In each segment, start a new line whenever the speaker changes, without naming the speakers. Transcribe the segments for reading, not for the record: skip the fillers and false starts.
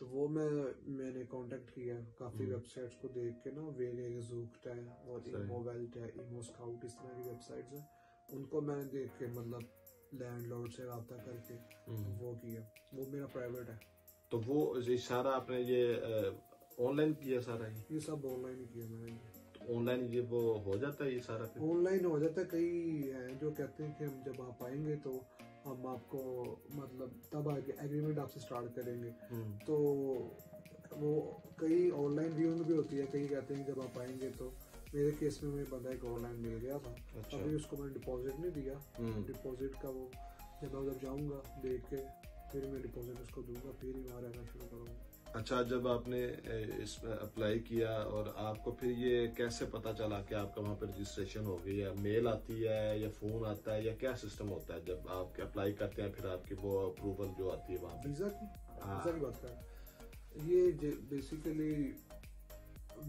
तो वो मैंने कांटेक्ट किया काफ़ी वेबसाइट्स को देख के ना, वेगजूक्ट है और इमोवेल्ट है, इमो स्काउट, इस तरह की वेबसाइट्स हैं, उनको मैंने देख के मतलब लैंडलॉर्ड से रब्ता करके वो किया। वो मेरा प्राइवेट है।
तो वो ये सारा आपने ये ऑनलाइन किया सारा?
ये सब ऑनलाइन ही किया मैंने।
तो ऑनलाइन ये वो हो जाता है ये सारा?
ऑनलाइन हो जाता है। कई हैं जो कहते हैं कि हम जब आप आएंगे तो हम आपको मतलब तब आगे एग्रीमेंट आपसे स्टार्ट करेंगे। तो वो कई ऑनलाइन व्यूइंग भी होती है। कई कहते हैं जब आप आएंगे तो, मेरे केस में मेरे बंदा एक ऑनलाइन मिल गया था। अच्छा। अभी उसको मैंने डिपॉजिट नहीं दिया। डिपॉजिट का वो जब जाऊंगा देख के फिर मैं डिपॉजिट उसको दूंगा, फिर ही वहाँ रहना शुरू करूंगा।
अच्छा, जब आपने इसमें अप्लाई किया और आपको फिर ये कैसे पता चला कि आपका वहाँ पर रजिस्ट्रेशन हो गई है? मेल आती है या फोन आता है या क्या सिस्टम होता है जब आप अप्लाई करते हैं फिर आपकी वो अप्रूवल जो आती है वहाँ?
वीजा की बात कर, ये बेसिकली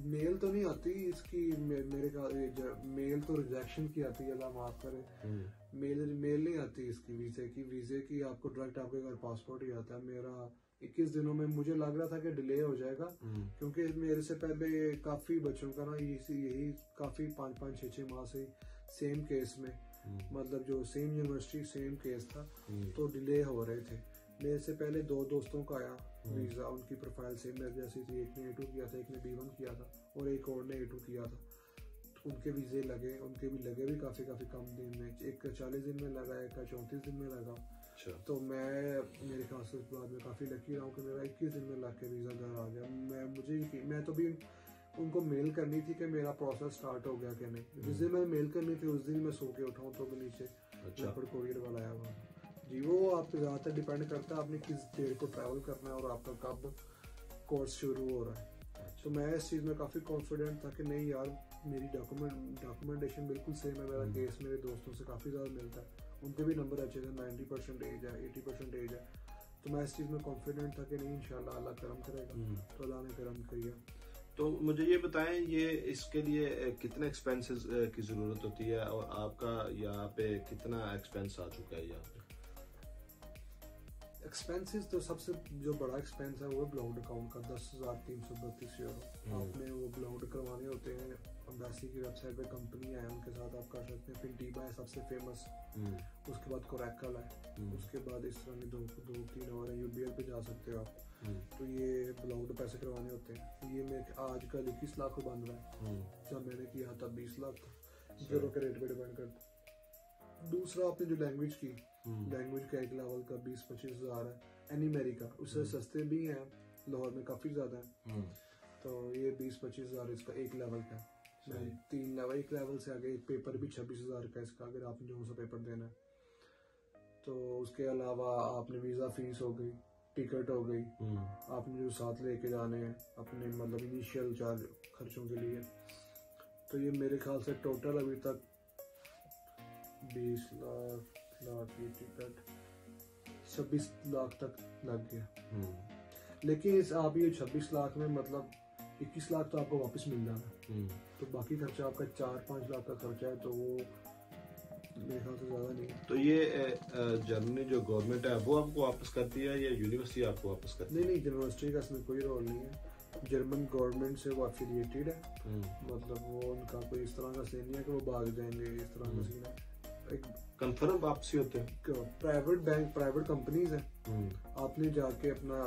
मेल तो नहीं आती इसकी। मेरे का मेल तो रिजेक्शन की आती है, अल्लाह माफ करे। मेल नहीं आती इसकी वीजे की आपको डायरेक्ट आपके घर पासपोर्ट ही आता है। मेरा 21 दिनों में मुझे लग रहा था कि डिले हो जाएगा, क्योंकि मेरे से पहले काफी बच्चों का ना यही काफी 5-6 माह से सेम केस में, मतलब जो सेम यूनिवर्सिटी सेम केस था, तो डिले हो रहे थे। मेरे से पहले 2 दोस्तों का आया वीजा, उनकी प्रोफाइल सेम मेरे जैसी थी। एक ने A2 किया था, एक ने B1 किया था और एक और ने A2 किया था। तो उनके वीजे लगे, उनके भी लगे भी काफी कम दिन में। एक का 40 दिन में लगा, एक का 34 दिन में लगा। तो मैं मेरे ख्याल से इस बात में काफी लकी रहा हूँ कि मेरा 21 दिन में लग के वीजा घर आ गया। मैं तो भी उनको मेल करनी थी कि मेरा प्रोसेस स्टार्ट हो गया कि नहीं। जिस दिन मैंने मेल करनी थी उस दिन मैं सो के उठाऊँ तो भी नीचे कोरियर वाला आया हुआ जी। वो आप पे ज्यादातर डिपेंड करता है आपने किस डेट को ट्रैवल करना है और आपका कब कोर्स शुरू हो रहा है। तो मैं इस चीज में काफी कॉन्फिडेंट था कि नहीं यार, मेरी डॉक्यूमेंटेशन बिल्कुल सेम है। मेरा केस मेरे दोस्तों से काफी ज्यादा मिलता है, उनके भी नंबर अच्छे थे, 90% एज है, 80% एज है। तो मैं इस चीज में कॉन्फिडेंट था कि नहीं इंशाल्लाह अल्लाह करम करेगा। तो अल्लाह ने करम किया।
तो मुझे ये बताएं, ये इसके लिए कितने एक्सपेंसेस की जरूरत होती है और आपका यहाँ पे कितना एक्सपेंस आ चुका है यहाँ पे?
एक्सपेंसेस तो सबसे जो बड़ा एक्सपेंस है वो है ब्लाउड अकाउंट का, 10,332 यूरो। आपने वो ब्लाउड करवाने होते हैं। एम्बेसी की वेबसाइट पे कंपनी है, उनके साथ आप कर सकते हैं। फिर डीबा है सबसे फेमस, उसके बाद कोरैकल है, उसके बाद इस तरह के 2-3 और है। यूबीएल पे जा सकते हो आप। तो ये ब्लाउड पैसे करवाने होते हैं। ये मेरे आजकल 21 लाख को बन रहा है, जब मैंने किया तब 20 लाख था। यूरो के रेट पे डिपेंड करता है। दूसरा आपने जो लैंग्वेज की, लैंग्वेज का एक लेवल का 20-25 हजार है। एनीमेरिका उससे सस्ते भी हैं, लाहौर में काफी ज्यादा है। तो ये 20-25 हजार इसका एक लेवल का। 3 लेवल, एक लेवल से आगे एक पेपर भी 26 हजार का इसका, अगर आपने जो सा पेपर देना है। तो उसके अलावा आपने वीजा फीस हो गई, टिकट हो गई, आपने जो साथ लेके जाने हैं अपने मतलब इनिशियल चार्ज खर्चों के लिए। तो ये मेरे ख्याल से टोटल अभी तक 20 लाख की टिकट 26 लाख तक लग गया। लेकिन आप ये 26 लाख में मतलब 21 लाख तो आपको वापस मिल जाना। तो बाकी खर्चा आपका 4-5 लाख का खर्चा है, तो वो मेरे ख्याल से ज्यादा नहीं।
तो ये जर्मनी जो गवर्नमेंट है वो आपको वापस करती है या यूनिवर्सिटी आपको वापस करती है?
नहीं, यूनिवर्सिटी का इसमें कोई रोल नहीं है। जर्मन गवर्नमेंट से वो एफिलिएटेड है, मतलब वो उनका कोई इस तरह का सीन नहीं है कि वो भाग जाएंगे, इस तरह का सीन है। एक
कंफर्म वापसी होते हैं।
प्राइवेट बैंक, प्राइवेट कंपनीज है। आपने जाके अपना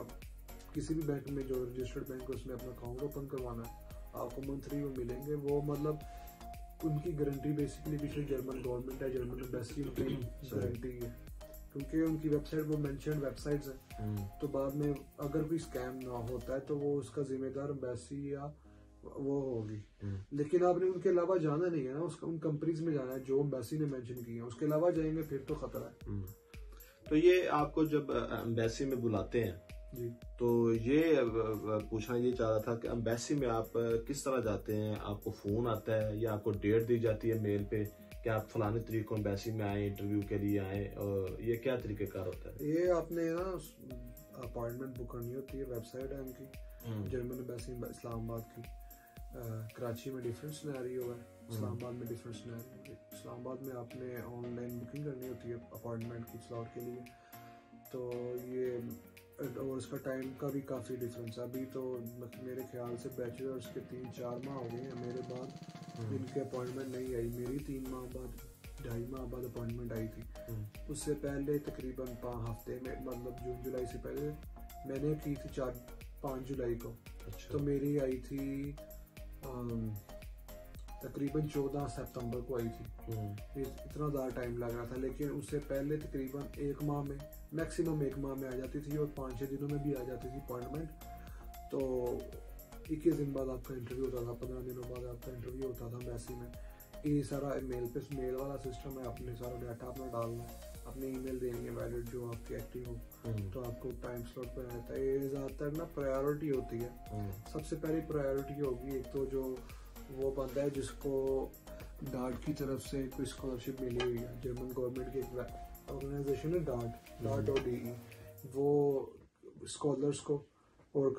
किसी भी बैंक में जो रजिस्टर्ड बैंक है उसमें अपना अकाउंट ओपन करवाना है, आपको मंथली वो मिलेंगे। वो मतलब उनकी गारंटी बेसिकली पीछे जर्मन गवर्नमेंट है, जर्मन एम्बेसी उनकी गारंटी है, क्योंकि उनकी वेबसाइट वो मेंशन वेबसाइट्स है। तो बाद में अगर कोई स्कैम ना होता है तो वो उसका जिम्मेदार एम्बेसी या वो होगी। लेकिन आपने उनके अलावा जाना नहीं है ना, उसका उन कंपनीज में जाना है जो एम्बेसी ने मेंशन की है। उसके अलावा जाएंगे फिर तो खतरा है।
तो ये आपको जब एम्बेसी में बुलाते हैं
जी,
तो ये पूछना ये चाह रहा था कि एम्बेसी में आप किस तरह जाते हैं? आपको फोन आता है या आपको डेट दी जाती है मेल पे कि आप फलाने तरीके को एम्बेसी में आए, इंटरव्यू के लिए आए, और ये क्या तरीकेकार होता है?
ये आपने ना अपॉइंटमेंट बुक करनी होती है, वेबसाइट है उनकी, जर्मन एम्बेसी इस्लामाबाद की। कराची में डिफरेंट सिनेरियो है, इस्लामाबाद में डिफरेंट सिनेरियो है। इस्लामाबाद में आपने ऑनलाइन बुकिंग करनी होती है अपॉइंटमेंट की स्लॉट के लिए। तो ये और इसका टाइम का भी काफ़ी डिफरेंस है। अभी तो मेरे ख्याल से बैचलर्स के 3-4 माह हो गए हैं मेरे बाद इनके अपॉइंटमेंट नहीं आई। मेरी 3 माह बाद 2.5 माह बाद अपॉइंटमेंट आई थी। उससे पहले तकरीबन 5 हफ्ते में, मतलब जून जुलाई से पहले मैंने की थी 4-5 जुलाई को।
अच्छा।
तो मेरी आई थी तकरीबन 14 सितंबर को आई थी। इतना ज़्यादा टाइम लग रहा था, लेकिन उससे पहले तकरीबन 1 माह में, मैक्सिमम 1 माह में आ जाती थी और 5-6 दिनों में भी आ जाती थी अपॉइंटमेंट। तो 21 दिन बाद आपका इंटरव्यू होता था, 15 दिनों बाद आपका इंटरव्यू होता था मैसी में। ये सारा मेल वाला सिस्टम है, अपने सारा डाटा अपना डालना है, अपनी ईमेल देनी है वैलिड जो आपकी एक्टिव हो, तो आपको टाइम स्लॉट पर रहता है। ये ज़्यादातर ना प्रायोरिटी होती है। सबसे पहली प्रायोरिटी होगी एक तो जो वो बंदा है जिसको डार्ट की तरफ से कोई स्कॉलरशिप मिली हुई है, जर्मन गवर्नमेंट की एक ऑर्गेनाइजेशन है डार्ट, DE, वो स्कॉलर्स को और